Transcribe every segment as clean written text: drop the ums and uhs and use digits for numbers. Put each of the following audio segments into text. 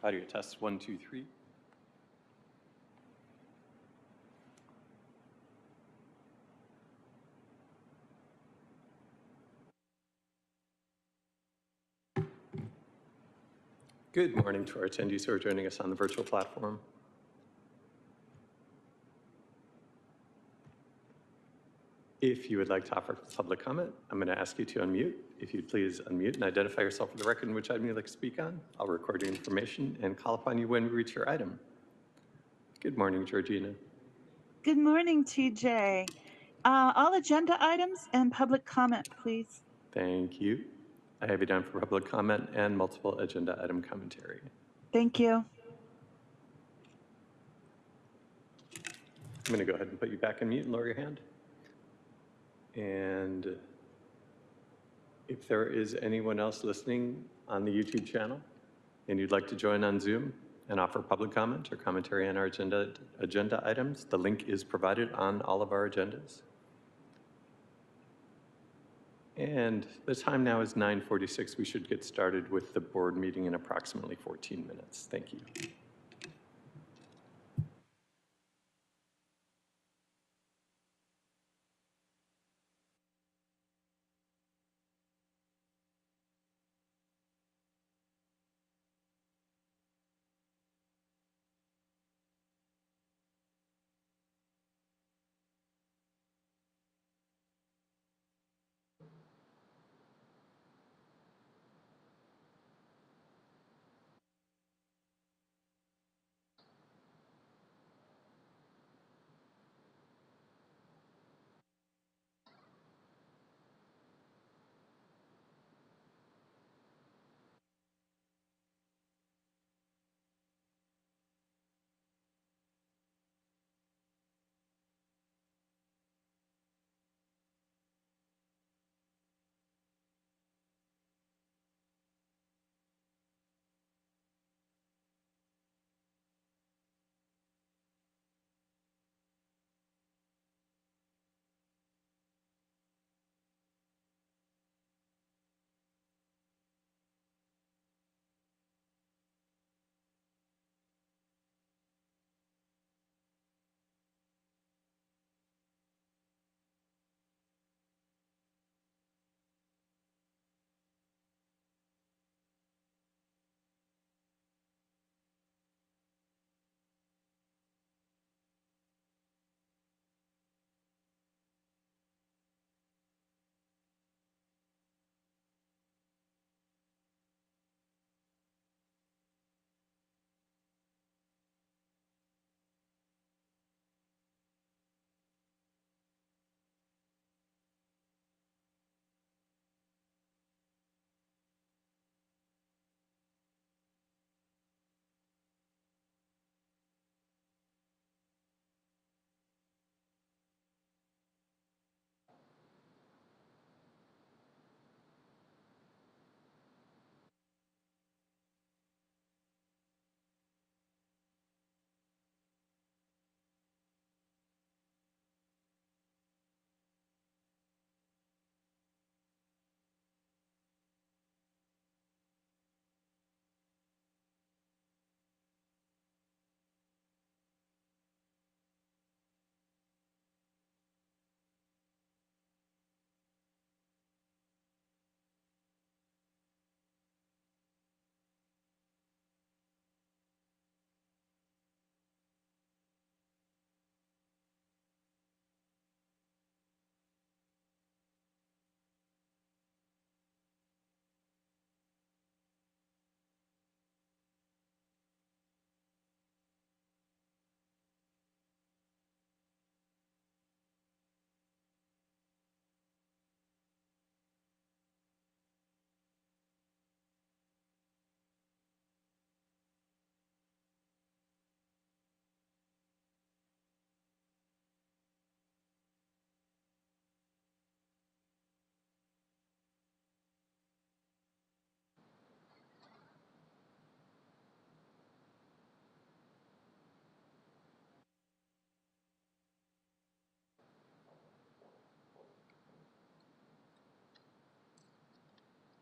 Audio test, 1, 2, 3. Good morning to our attendees who are joining us on the virtual platform. If you would like to offer public comment, I'm going to ask you to unmute. If you'd please unmute and identify yourself for the record and which item you'd like to speak on. I'll record your information and call upon you when we reach your item. Good morning, Georgina. Good morning, TJ. All agenda items and public comment, please. Thank you. I have you down for public comment and multiple agenda item commentary. Thank you. I'm going to go ahead and put you back on mute and lower your hand. And if there is anyone else listening on the YouTube channel and you'd like to join on Zoom and offer public comment or commentary on our agenda items, the link is provided on all of our agendas. And the time now is 9:46. We should get started with the board meeting in approximately 14 minutes. Thank you.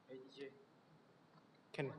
Hey DJ, can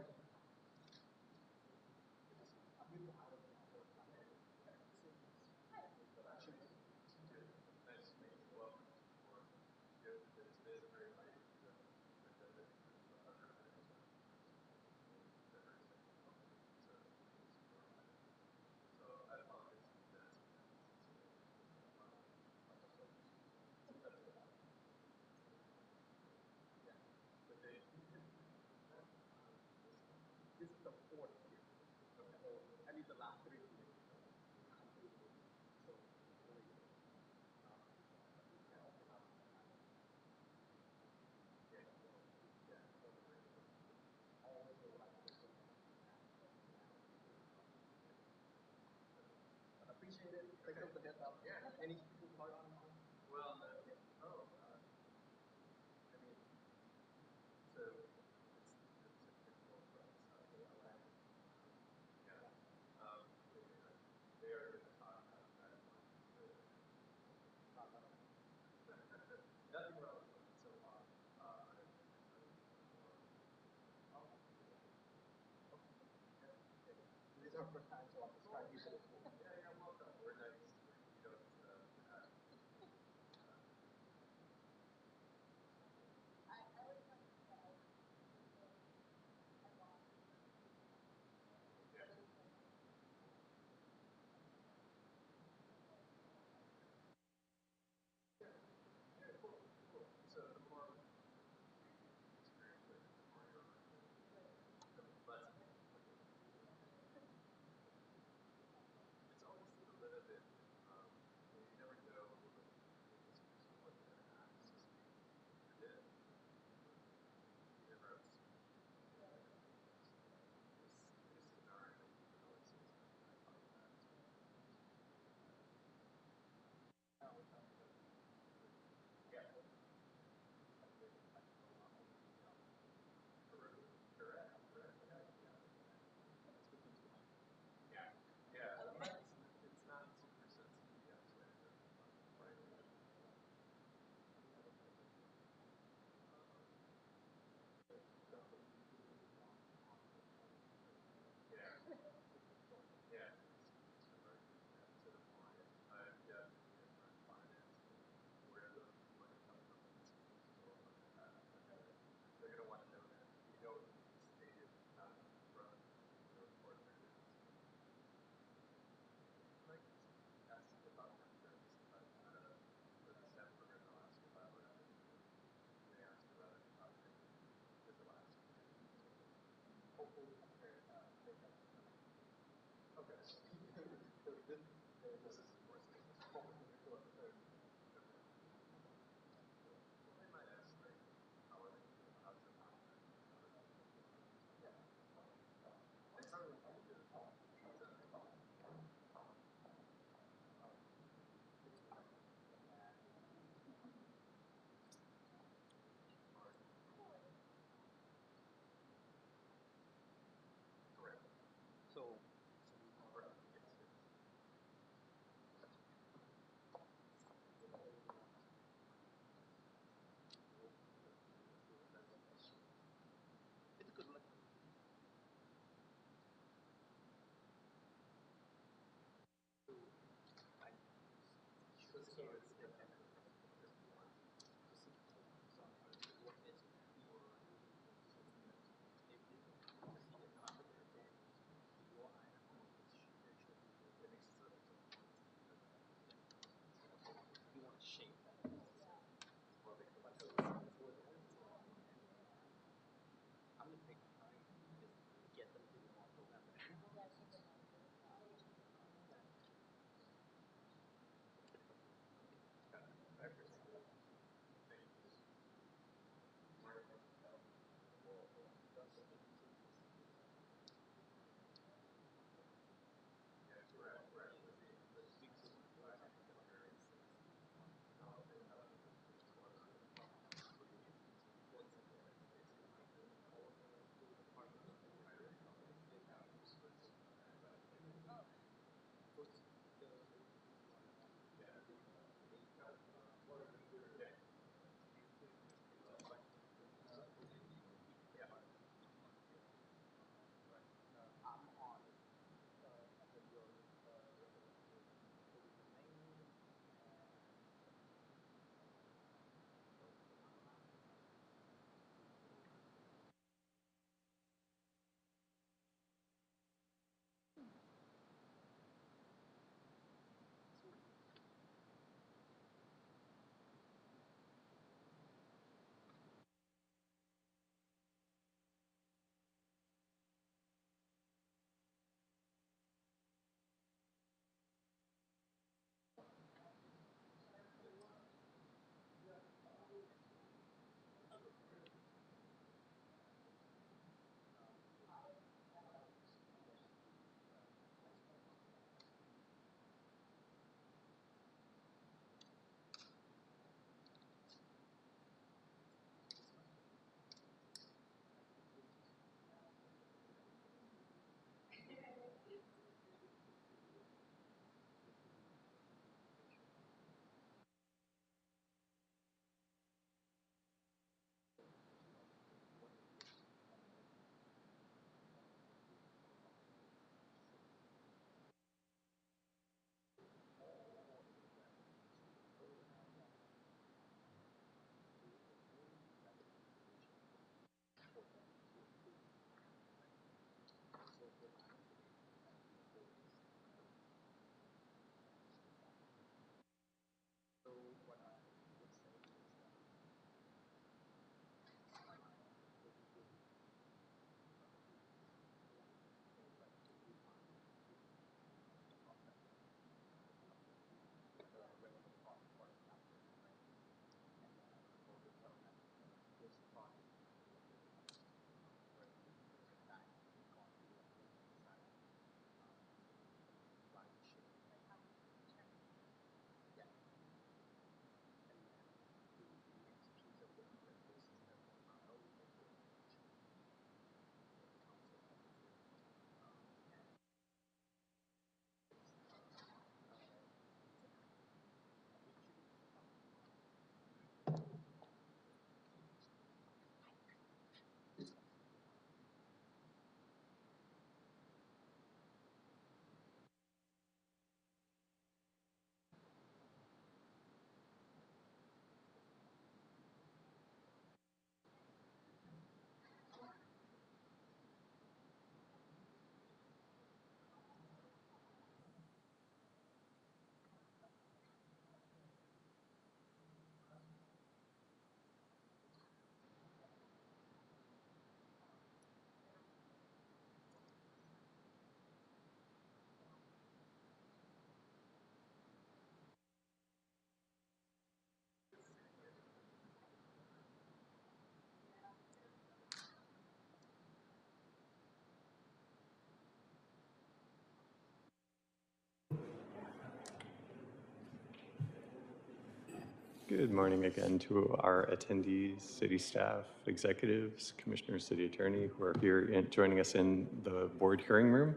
Good morning again to our attendees, city staff, executives, commissioners, city attorney who are here joining us in the board hearing room.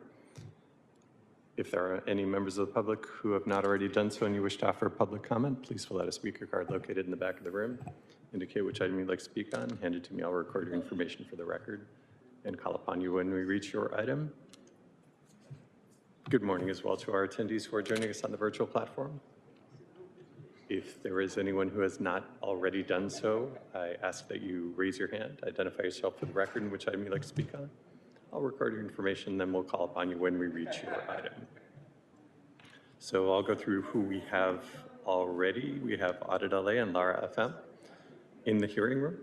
If there are any members of the public who have not already done so and you wish to offer public comment, please fill out a speaker card located in the back of the room. Indicate which item you'd like to speak on, hand it to me, I'll record your information for the record and call upon you when we reach your item. Good morning as well to our attendees who are joining us on the virtual platform. If there is anyone who has not already done so, I ask that you raise your hand, identify yourself for the record and which item you'd like to speak on. I'll record your information, then we'll call upon you when we reach your item. So I'll go through who we have already. We have Audit LA and Lara FM in the hearing room.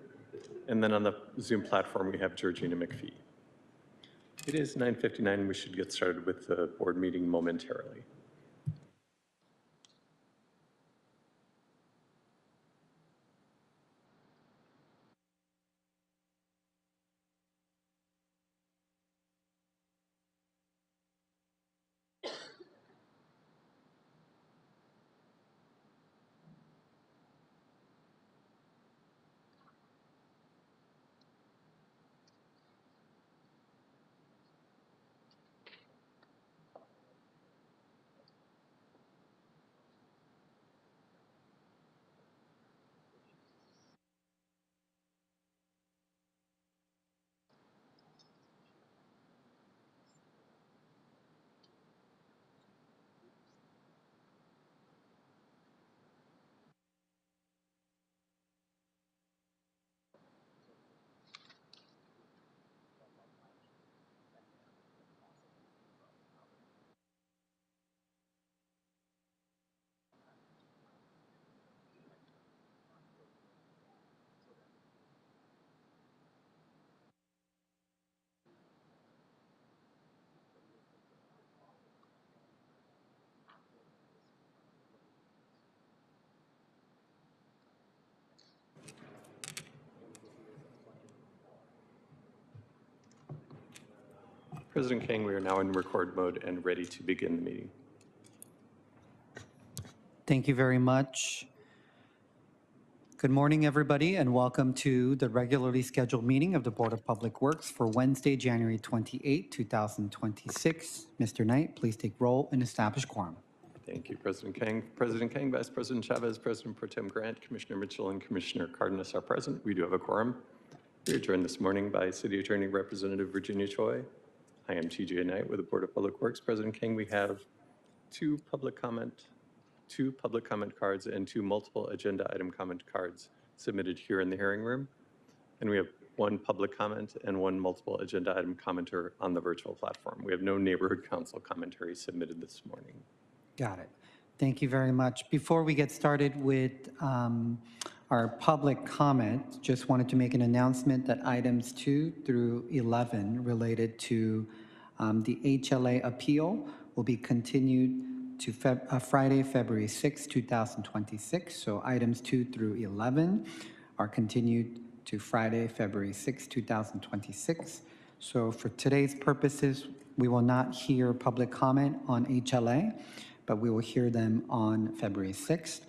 And then on the Zoom platform, we have Georgina McPhee. It is 9:59. We should get started with the board meeting momentarily. President Kang, we are now in record mode and ready to begin the meeting. Thank you very much. Good morning, everybody, and welcome to the regularly scheduled meeting of the Board of Public Works for Wednesday, January 28, 2026. Mr. Knight, please take roll and establish quorum. Thank you, President Kang. President Kang, Vice President Chavez, President Pro Tem Grant, Commissioner Mitchell, and Commissioner Cardenas are present. We do have a quorum. We are joined this morning by City Attorney Representative Virginia Choi. I am TJ Knight with the Board of Public Works. President Kang, we have two public comment cards and two multiple agenda item comment cards submitted here in the hearing room. And we have one public comment and one multiple agenda item commenter on the virtual platform. We have no neighborhood council commentary submitted this morning. Got it. Thank you very much. Before we get started with our public comment, just wanted to make an announcement that items 2 through 11 related to the HLA appeal will be continued to Friday, February 6, 2026. So items 2 through 11 are continued to Friday, February 6, 2026. So for today's purposes, we will not hear public comment on HLA, but we will hear them on February 6th.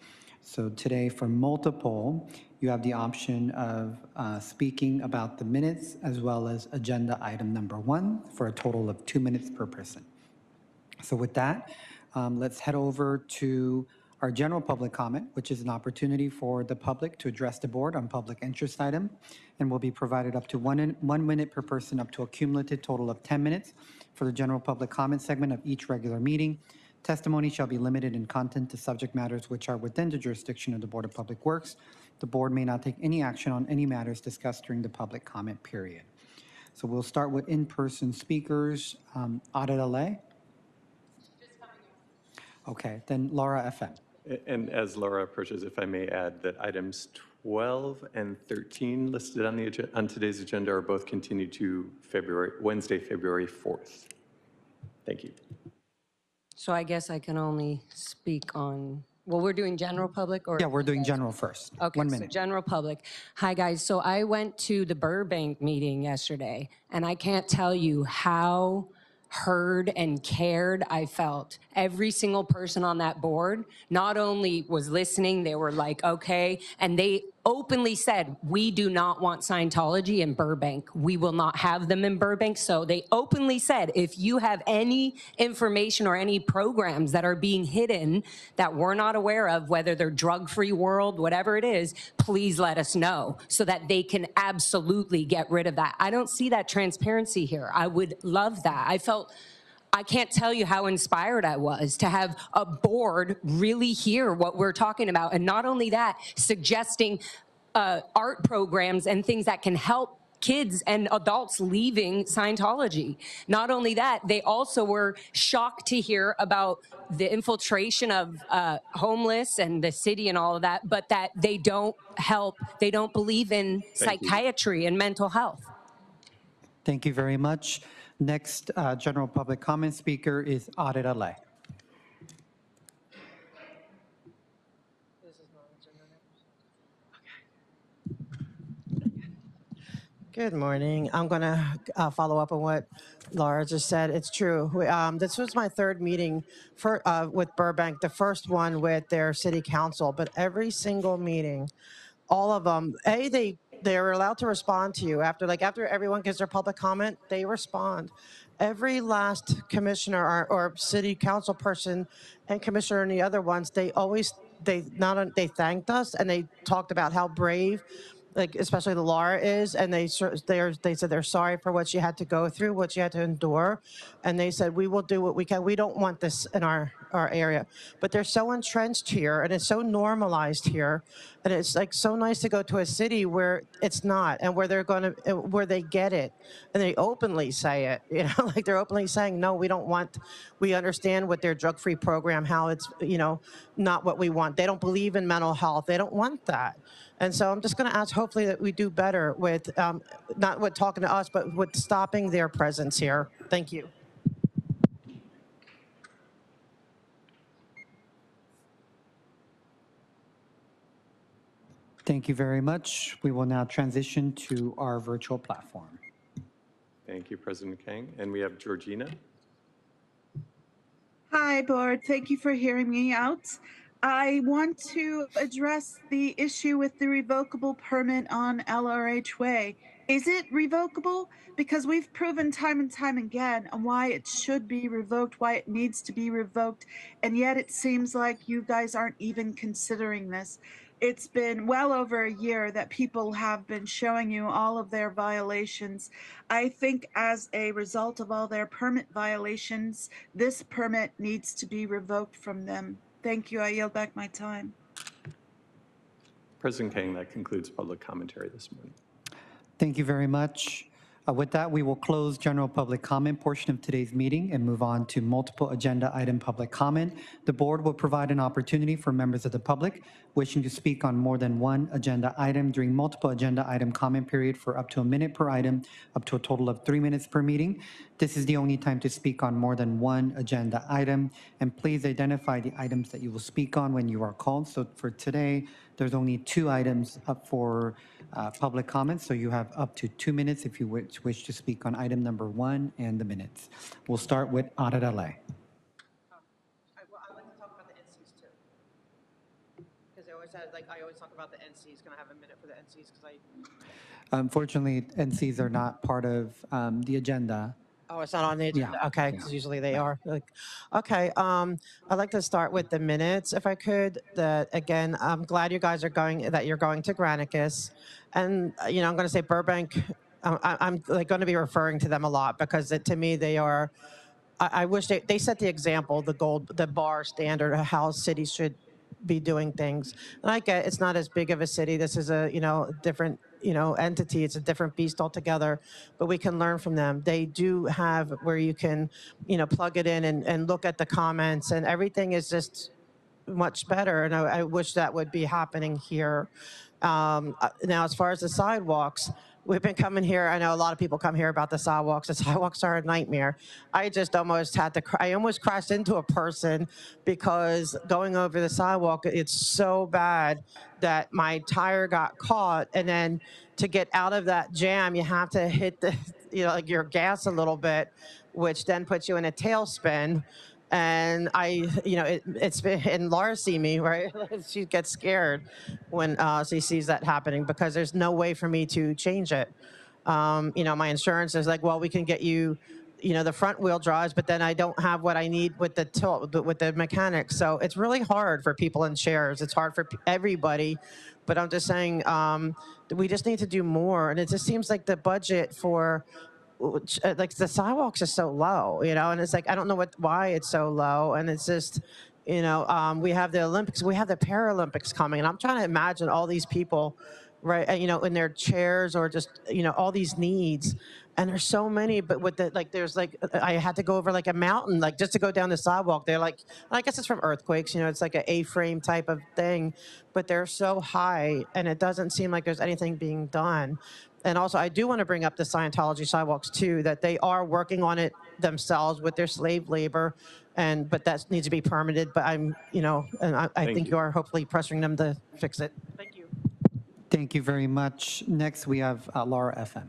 So today for multiple, you have the option of speaking about the minutes as well as agenda item number 1 for a total of 2 minutes per person. So with that, let's head over to our general public comment, which is an opportunity for the public to address the board on public interest item, and will be provided up to 1 minute per person, up to a cumulative total of 10 minutes for the general public comment segment of each regular meeting. Testimony shall be limited in content to subject matters which are within the jurisdiction of the Board of Public Works. The board may not take any action on any matters discussed during the public comment period. So we'll start with in-person speakers. Audit LA? Okay, then Laura FM. And as Laura approaches, if I may add that items 12 and 13 listed on today's agenda are both continued to Wednesday, February 4th. Thank you. So I guess I can only speak on, well, we're doing general public or? Yeah, we're doing general first. Okay, 1 so minute. general public. Hi, guys. So I went to the Burbank meeting yesterday, and I can't tell you how heard and cared. I felt every single person on that board not only was listening, they were like, okay, and they openly said, we do not want Scientology in Burbank. We will not have them in Burbank. So they openly said, if you have any information or any programs that are being hidden that we're not aware of, whether they're drug-free world, whatever it is, please let us know so that they can absolutely get rid of that. I don't see that transparency here. I would love that. I can't tell you how inspired I was to have a board really hear what we're talking about. And not only that, suggesting art programs and things that can help kids and adults leaving Scientology. Not only that, they also were shocked to hear about the infiltration of homeless and the city and all of that, but that they don't believe in Thank you. psychiatry and mental health. Thank you very much. Next general public comment speaker is Audit Alay. Good morning. I'm going to follow up on what Laura just said. It's true. This was my third meeting with Burbank, the first one with their city council, but every single meeting, all of them, they're allowed to respond to you after everyone gives their public comment, they respond. Every last commissioner or city council person and commissioner and the other ones, they thanked us and they talked about how brave, like especially the Laura is, and they said they're sorry for what she had to go through, what she had to endure, and they said we will do what we can. We don't want this in our area, but they're so entrenched here, and it's so normalized here, and it's like so nice to go to a city where it's not, and where where they get it, and they openly say it, like they're openly saying no, we don't want. We understand what their drug-free program, how it's not what we want. They don't believe in mental health. They don't want that. And so I'm just going to ask, hopefully, that we do better with, not with talking to us, but with stopping their presence here. Thank you. Thank you very much. We will now transition to our virtual platform. Thank you, President Kang. And we have Georgina. Hi, board. Thank you for hearing me out. I want to address the issue with the revocable permit on LRH Way. Is it revocable? Because we've proven time and time again why it should be revoked, why it needs to be revoked, and yet it seems like you guys aren't even considering this. It's been well over a year that people have been showing you all of their violations. I think as a result of all their permit violations, this permit needs to be revoked from them. Thank you. I yield back my time. President Kang, that concludes public commentary this morning. Thank you very much. With that, we will close general public comment portion of today's meeting and move on to multiple agenda item public comment. The board will provide an opportunity for members of the public wishing to speak on more than one agenda item during multiple agenda item comment period for up to a minute per item, up to a total of 3 minutes per meeting. This is the only time to speak on more than one agenda item, and please identify the items that you will speak on when you are called. So for today, there's only 2 items up for public comments, so you have up to 2 minutes if you wish to speak on item number 1 and the minutes. We'll start with Audit Alay. I'd like to talk about the NCs too, because I always talk about the NCs. Can I have a minute for the NCs? Unfortunately, NCs are not part of the agenda. Oh, it's not on the agenda? Yeah. Okay, because usually they are. Okay, I'd like to start with the minutes, if I could. Again, I'm glad you're going to Granicus. And, I'm going to say Burbank, I'm going to be referring to them a lot because to me they are, I wish they set the example, the bar standard of how cities should be doing things. And I get it's not as big of a city. This is a, different, entity. It's a different beast altogether, but we can learn from them. They do have where you can, plug it in and look at the comments, and everything is just much better. And I wish that would be happening here. Now, as far as the sidewalks, we've been coming here. I know a lot of people come here about the sidewalks. The sidewalks are a nightmare. I just almost had to, I almost crashed into a person because going over the sidewalk, it's so bad that my tire got caught. And then to get out of that jam, you have to hit the, like your gas a little bit, which then puts you in a tailspin. And it's been, and Laura see me, right? She gets scared when she sees that happening because there's no way for me to change it. My insurance is like, well, we can get you, the front wheel drives, but then I don't have what I need with the tilt, with the mechanics. So it's really hard for people in chairs. It's hard for everybody. But I'm just saying, we just need to do more. And it just seems like the budget for like the sidewalks are so low, and it's like, I don't know why it's so low. And it's just, we have the Olympics, we have the Paralympics coming, and I'm trying to imagine all these people, right, in their chairs or just, all these needs. And there's so many, but with the, like, there's like, I had to go over like a mountain, like just to go down the sidewalk. They're like, I guess it's from earthquakes, it's like an A-frame type of thing, but they're so high and it doesn't seem like there's anything being done. And also, I do want to bring up the Scientology sidewalks too, that they are working on it themselves with their slave labor, but that needs to be permitted. But I'm, and I think you. you are hopefully pressuring them to fix it. Thank you. Thank you very much. Next, we have Laura FM.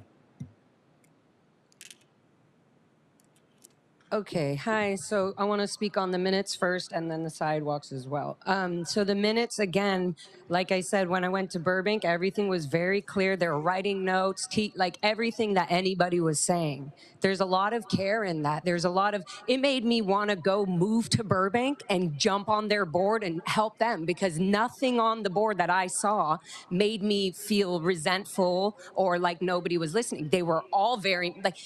Okay, hi. So I want to speak on the minutes first and then the sidewalks as well. So the minutes, again, like I said, when I went to Burbank, everything was very clear. They were writing notes, like everything that anybody was saying. There's a lot of care in that. It made me want to go move to Burbank and jump on their board and help them, because nothing on the board that I saw made me feel resentful or like nobody was listening. They were all very, like,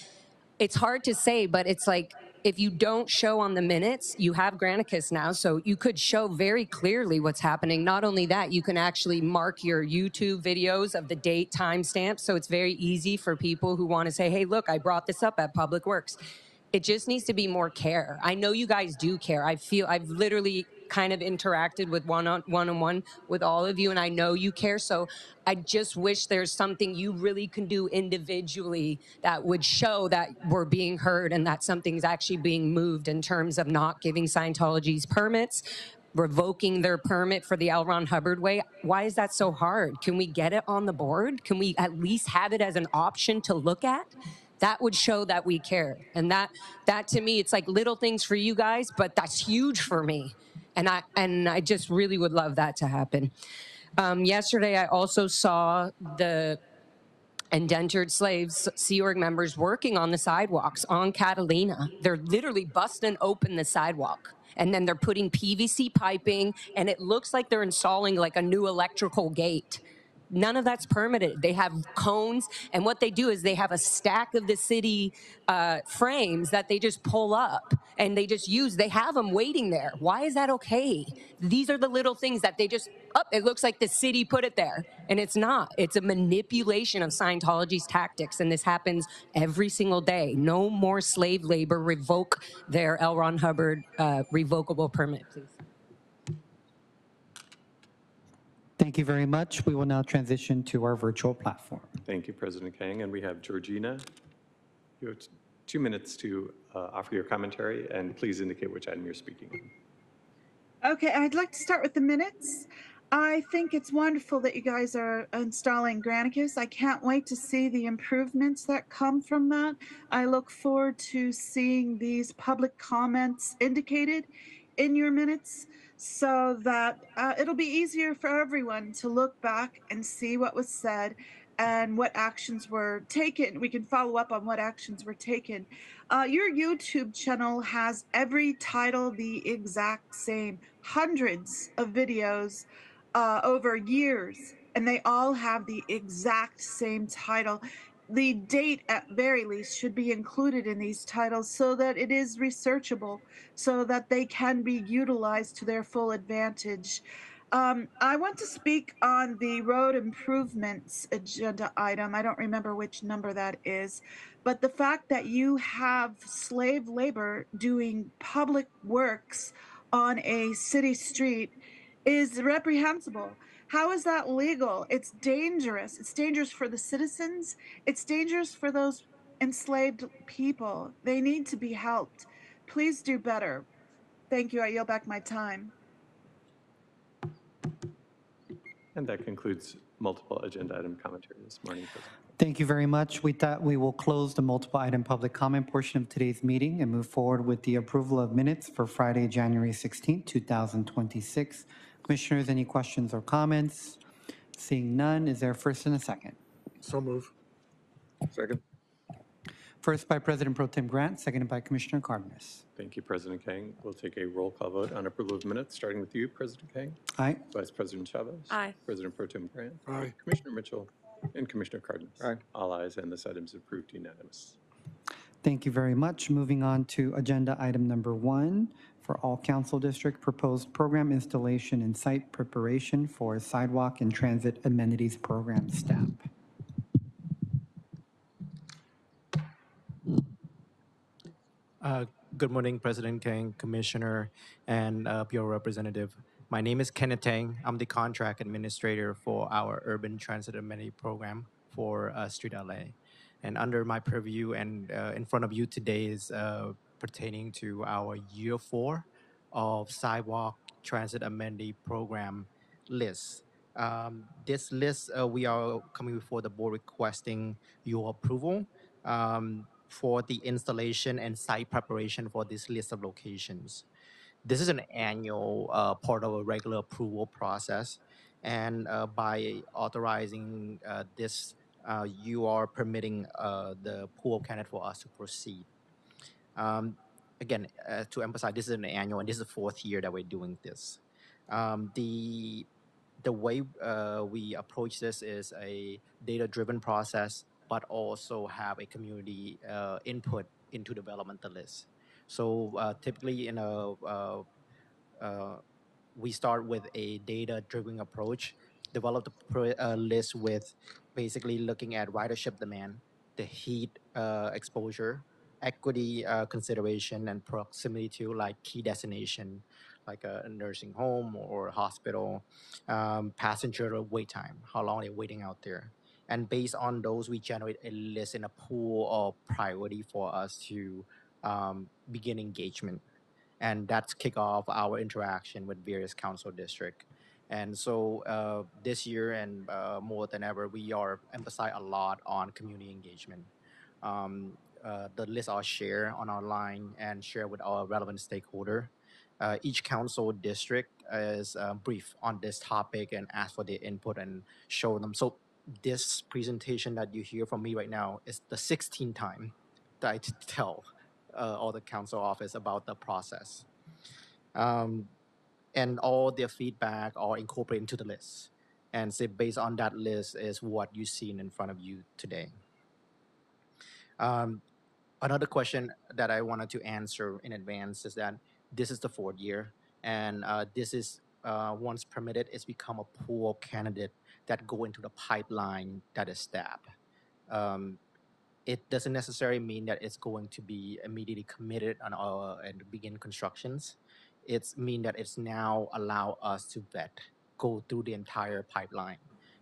it's hard to say, but it's like, if you don't show on the minutes, you have Granicus now, so you could show very clearly what's happening. Not only that, you can actually mark your YouTube videos of the date timestamp, so it's very easy for people who want to say, hey, look, I brought this up at Public Works. It just needs to be more care. I know you guys do care. I've literally kind of interacted with one-on-one with all of you, and I know you care. So I just wish there's something you really can do individually that would show that we're being heard and that something's actually being moved in terms of not giving Scientology's permits, revoking their permit for the L. Ron Hubbard way. Why is that so hard? Can we get it on the board? Can we at least have it as an option to look at? That would show that we care. And that to me, it's like little things for you guys, but that's huge for me. And I just really would love that to happen. Yesterday, I also saw the indentured slaves, Sea Org members, working on the sidewalks on Catalina. They're literally busting open the sidewalk. And then they're putting PVC piping, and it looks like they're installing like a new electrical gate. None of that's permitted. They have cones, and what they do is they have a stack of the city frames that they just pull up, and they have them waiting there. Why is that okay? These are the little things that they just, it looks like the city put it there, and it's not. It's a manipulation of Scientology's tactics, and this happens every single day. No more slave labor. Revoke their L. Ron Hubbard revocable permit, please. Thank you very much. We will now transition to our virtual platform. Thank you, President Kang. And we have Georgina. You have 2 minutes to offer your commentary, and please indicate which item you're speaking on. Okay, I'd like to start with the minutes. I think it's wonderful that you guys are installing Granicus. I can't wait to see the improvements that come from that. I look forward to seeing these public comments indicated in your minutes, so that it'll be easier for everyone to look back and see what was said and what actions were taken. We can follow up on what actions were taken. Your YouTube channel has every title the exact same, hundreds of videos over years, and they all have the exact same title. The date, at very least, should be included in these titles so that it is researchable, so that they can be utilized to their full advantage. I want to speak on the road improvements agenda item. I don't remember which number that is, but the fact that you have slave labor doing public works on a city street is reprehensible. How is that legal? It's dangerous. It's dangerous for the citizens. It's dangerous for those enslaved people. They need to be helped. Please do better. Thank you. I yield back my time. And that concludes multiple agenda item commentary this morning, President. Thank you very much. With that, we will close the multiple item public comment portion of today's meeting and move forward with the approval of minutes for Friday, January 16, 2026. Commissioners, any questions or comments? Seeing none, is there a first and a second? So move. Second. First by President Pro Tem Grant, seconded by Commissioner Cardenas. Thank you, President Kang. We'll take a roll call vote on approval of minutes, starting with you, President Kang, Aye. Vice President Chavez. Aye. President Pro Tem Grant. Aye. Commissioner Mitchell and Commissioner Cardenas. Aye. All ayes, and this item is approved unanimous. Thank you very much. Moving on to agenda item number 1 for all council district proposed program installation and site preparation for sidewalk and transit amenities program STAP. Good morning, President Kang, Commissioner, and Bureau Representative. My name is Kenneth Tang. I'm the contract administrator for our urban transit amenity program for Street LA. And under my purview and in front of you today is pertaining to our year 4 of sidewalk transit amenity program list. This list, we are coming before the board requesting your approval for the installation and site preparation for this list of locations. This is an annual part of a regular approval process. And by authorizing this, you are permitting the pool of candidate for us to proceed. Again, to emphasize, this is an annual, and this is the 4th year that we're doing this. The way we approach this is a data-driven process, but also have a community input into development the list. So typically, we start with a data-driven approach, develop the list with basically looking at ridership demand, the heat exposure, equity consideration, and proximity to like key destination, like a nursing home or a hospital, passenger wait time, how long they're waiting out there. And based on those, we generate a list in a pool of priority for us to begin engagement. And that's kick off our interaction with various council district. And so this year and more than ever, we are emphasize a lot on community engagement. The list I'll share on our line and share with our relevant stakeholder. Each council district is briefed on this topic and ask for their input and show them. So this presentation that you hear from me right now is the 16th time that I tell all the council office about the process. And all their feedback are incorporated into the list. And so based on that list is what you see in front of you today. Another question that I wanted to answer in advance is that this is the 4th year, and this is, once permitted, it's become a pool of candidate that go into the pipeline that is STAP. It doesn't necessarily mean that it's going to be immediately committed and begin constructions. It's mean that it's now allow us to vet, go through the entire pipeline.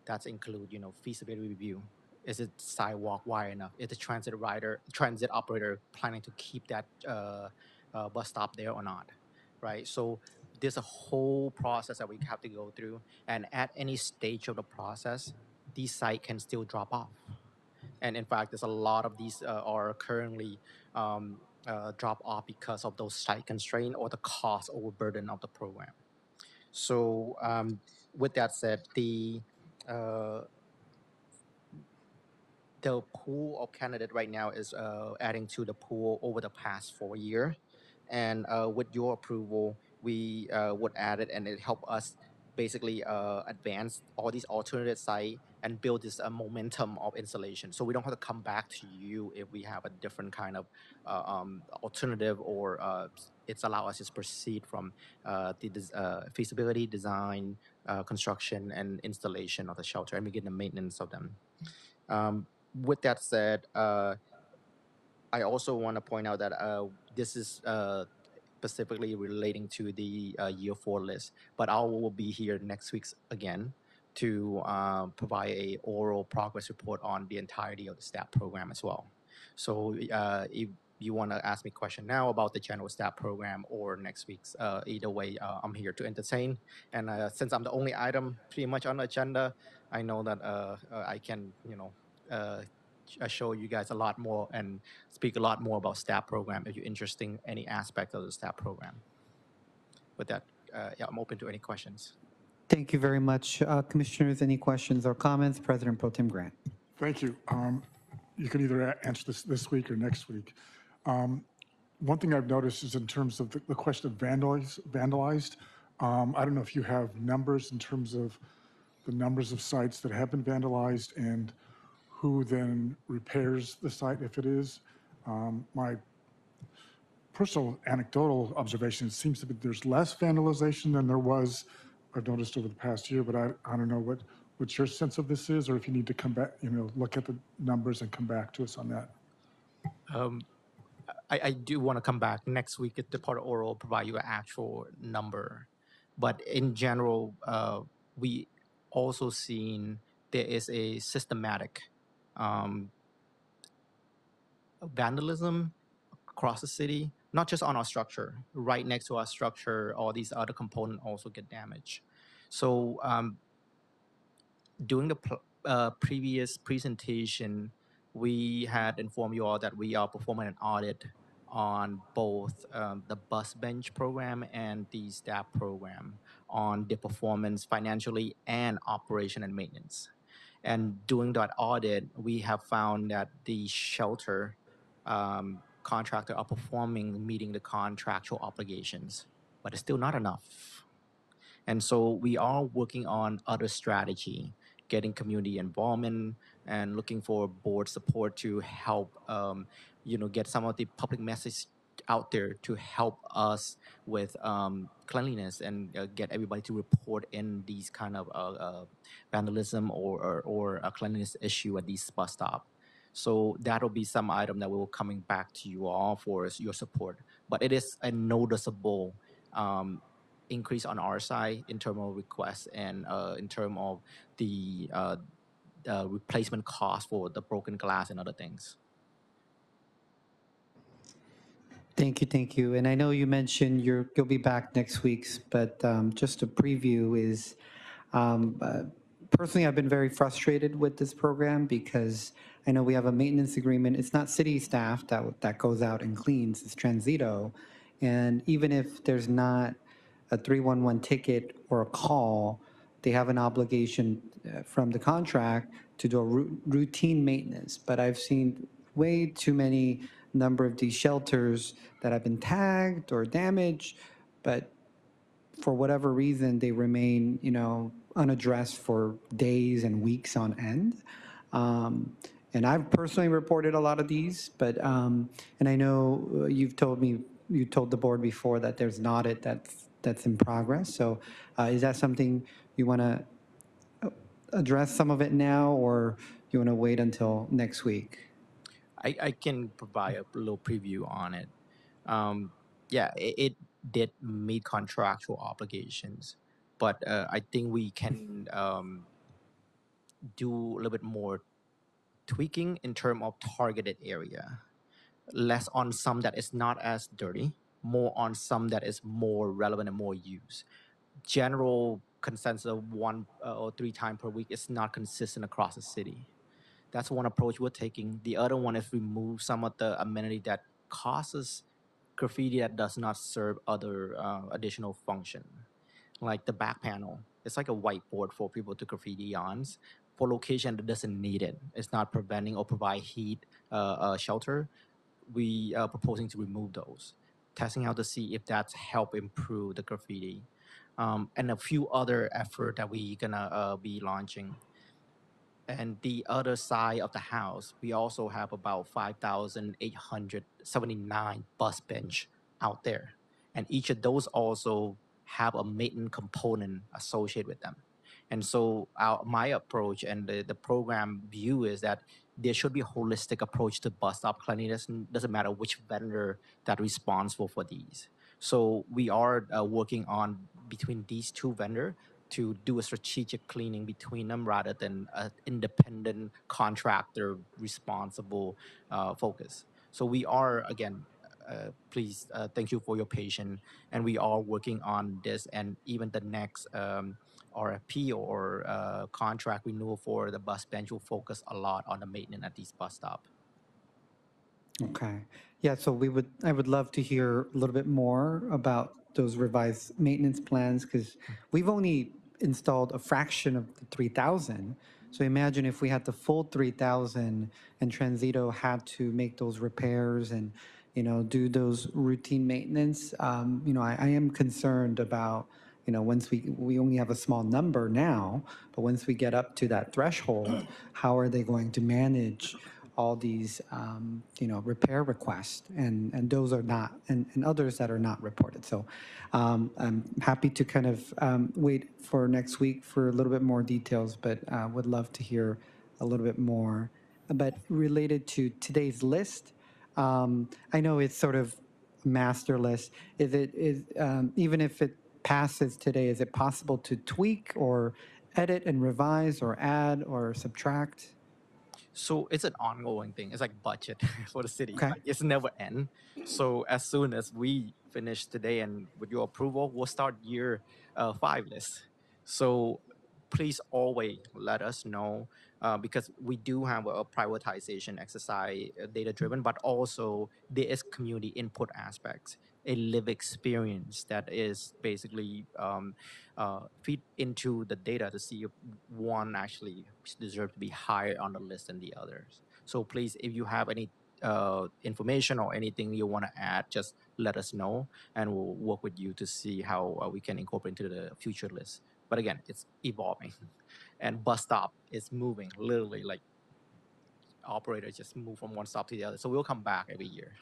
That's include, feasibility review. Is it sidewalk wide enough? Is the transit operator planning to keep that bus stop there or not, right? So there's a whole process that we have to go through, and at any stage of the process, these sites can still drop off. And in fact, there's a lot of these are currently drop off because of those site constraints or the cost overburden of the program. So with that said, the pool of candidate right now is adding to the pool over the past 4 years. And with your approval, we would add it, and it help us basically advance all these alternative sites and build this momentum of installation. So we don't have to come back to you if we have a different kind of alternative, or it's allow us to proceed from the feasibility, design, construction, and installation of the shelter, and begin the maintenance of them. With that said, I also want to point out that this is specifically relating to the year 4 list, but I will be here next week again to provide a oral progress report on the entirety of the STAP program as well. So if you want to ask me a question now about the general STAP program or next week's, either way, I'm here to entertain. And since I'm the only item pretty much on the agenda, I know that I can, show you guys a lot more and speak a lot more about STAP program if you're interested in any aspect of the STAP program. With that, yeah, I'm open to any questions. Thank you very much. Commissioners, any questions or comments? President Pro Tem Grant. Thank you. You can either answer this week or next week. One thing I've noticed is in terms of the question of vandalized. I don't know if you have numbers in terms of the numbers of sites that have been vandalized and who then repairs the site if it is. My personal anecdotal observation seems to be there's less vandalization than there was, I've noticed over the past year, but I don't know what your sense of this is, or if you need to come back, look at the numbers and come back to us on that. I do want to come back next week at the part of oral, provide you an actual number. But in general, we also seen there is a systematic vandalism across the city, not just on our structure. Right next to our structure, all these other components also get damaged. So during the previous presentation, we had informed you all that we are performing an audit on both the bus bench program and the STAP program on the performance financially and operation and maintenance. And doing that audit, we have found that the shelter contractor are performing, meeting the contractual obligations, but it's still not enough. And so we are working on other strategy, getting community involvement and looking for board support to help, get some of the public message out there to help us with cleanliness and get everybody to report in these kind of vandalism or a cleanliness issue at these bus stop. So that'll be some item that will coming back to you all for your support. But it is a noticeable increase on our side in terms of requests and in terms of the replacement cost for the broken glass and other things. Thank you. And I know you mentioned you'll be back next week, but just a preview is, personally, I've been very frustrated with this program because I know we have a maintenance agreement. It's not city staff that goes out and cleans, it's Transito. And even if there's not a 311 ticket or a call, they have an obligation from the contract to do a routine maintenance. But I've seen way too many number of these shelters that have been tagged or damaged, but for whatever reason, they remain, unaddressed for days and weeks on end. And I've personally reported a lot of these, but, and I know you told the board before that there's an audit that's in progress. So is that something you want to address some of it now, or you want to wait until next week? I can provide a little preview on it. It did meet contractual obligations, but I think we can do a little bit more tweaking in terms of targeted area. Less on some that is not as dirty, more on some that is more relevant and more used. General consensus of 1 or 3 times per week is not consistent across the city. That's one approach we're taking. The other one is remove some of the amenity that causes graffiti that does not serve other additional function, like the back panel. It's like a whiteboard for people to graffiti on. For location that doesn't need it, it's not preventing or provide heat shelter. We are proposing to remove those, testing out to see if that's help improve the graffiti, and a few other effort that we gonna be launching. And the other side of the house, we also have about 5,879 bus bench out there. And each of those also have a maintenance component associated with them. And so my approach and the program view is that there should be a holistic approach to bus stop cleanliness. Doesn't matter which vendor that's responsible for these. So we are working on between these two vendors to do a strategic cleaning between them rather than an independent contractor responsible focus. So we are, again, please thank you for your patience, and we are working on this, and even the next RFP or contract renewal for the bus bench will focus a lot on the maintenance at these bus stops. Okay. Yeah, so I would love to hear a little bit more about those revised maintenance plans, because we've only installed a fraction of the 3,000. So imagine if we had the full 3,000 and Transito had to make those repairs and, do those routine maintenance. I am concerned about, once we only have a small number now, but once we get up to that threshold, how are they going to manage all these, repair requests, and those are not, and others that are not reported. So I'm happy to kind of wait for next week for a little bit more details, but would love to hear a little bit more. But related to today's list, I know it's sort of master list. Even if it passes today, is it possible to tweak or edit and revise or add or subtract? So it's an ongoing thing. It's like budget for the city. Okay. Like, it's never end. So as soon as we finish today and with your approval, we'll start year 5 list. So please always let us know, because we do have a prioritization exercise, data driven, but also there is community input aspects, a live experience that is basically feed into the data to see if one actually deserves to be higher on the list than the others. So please, if you have any information or anything you want to add, just let us know, and we'll work with you to see how we can incorporate into the future list. But again, it's evolving, and bus stop is moving literally, like operators just move from one stop to the other. So we'll come back every year.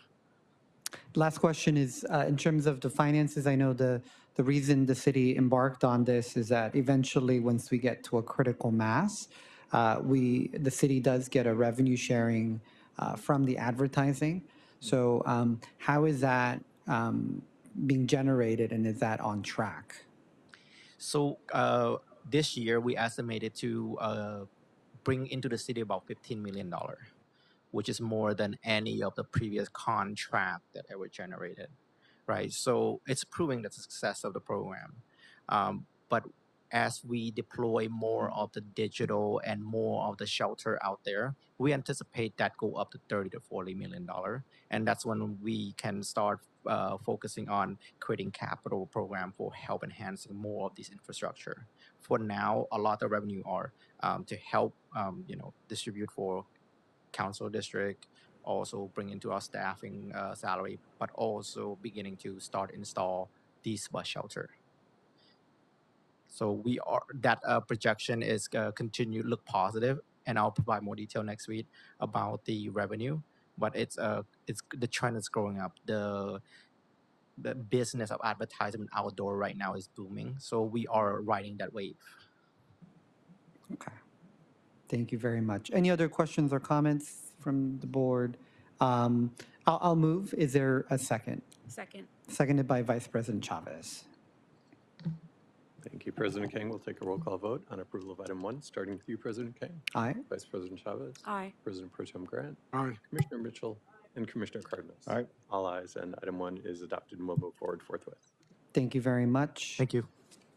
Last question is, in terms of the finances, I know the reason the city embarked on this is that eventually, once we get to a critical mass, the city does get a revenue sharing from the advertising. So how is that being generated, and is that on track? So this year we estimated to bring into the city about $15 million, which is more than any of the previous contract that ever generated, right? So it's proving the success of the program. But as we deploy more of the digital and more of the shelter out there, we anticipate that go up to $30 to $40 million. And that's when we can start focusing on creating capital program for help enhancing more of this infrastructure. For now, a lot of revenue are to help distribute for council district, also bring into our staffing salary, but also beginning to start install these bus shelter. So we are that projection is continue look positive, and I'll provide more detail next week about the revenue. But it's the trend is growing up. The business of advertisement outdoor right now is booming. So we are riding that wave. Okay. Thank you very much. Any other questions or comments from the board? I'll move. Is there a second? Second. Seconded by Vice President Chavez. Thank you, President Kang. We'll take a roll call vote on approval of item 1, starting with you, President Kang. Aye. Vice President Chavez. Aye. President Pro Tem Grant. Aye. Commissioner Mitchell and Commissioner Cardenas. Aye. All ayes, and item 1 is adopted and will move forward forthwith. Thank you very much. Thank you.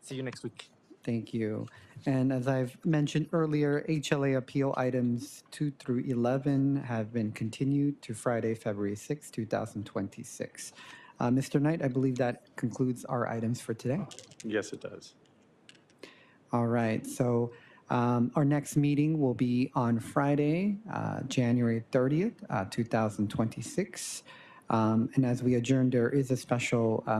See you next week. Thank you. And as I've mentioned earlier, HLA appeal items 2 through 11 have been continued to Friday, February 6, 2026. Mr. Knight, I believe that concludes our items for today. Yes, it does. All right, so our next meeting will be on Friday, January 30th, 2026. And as we adjourn, there is a special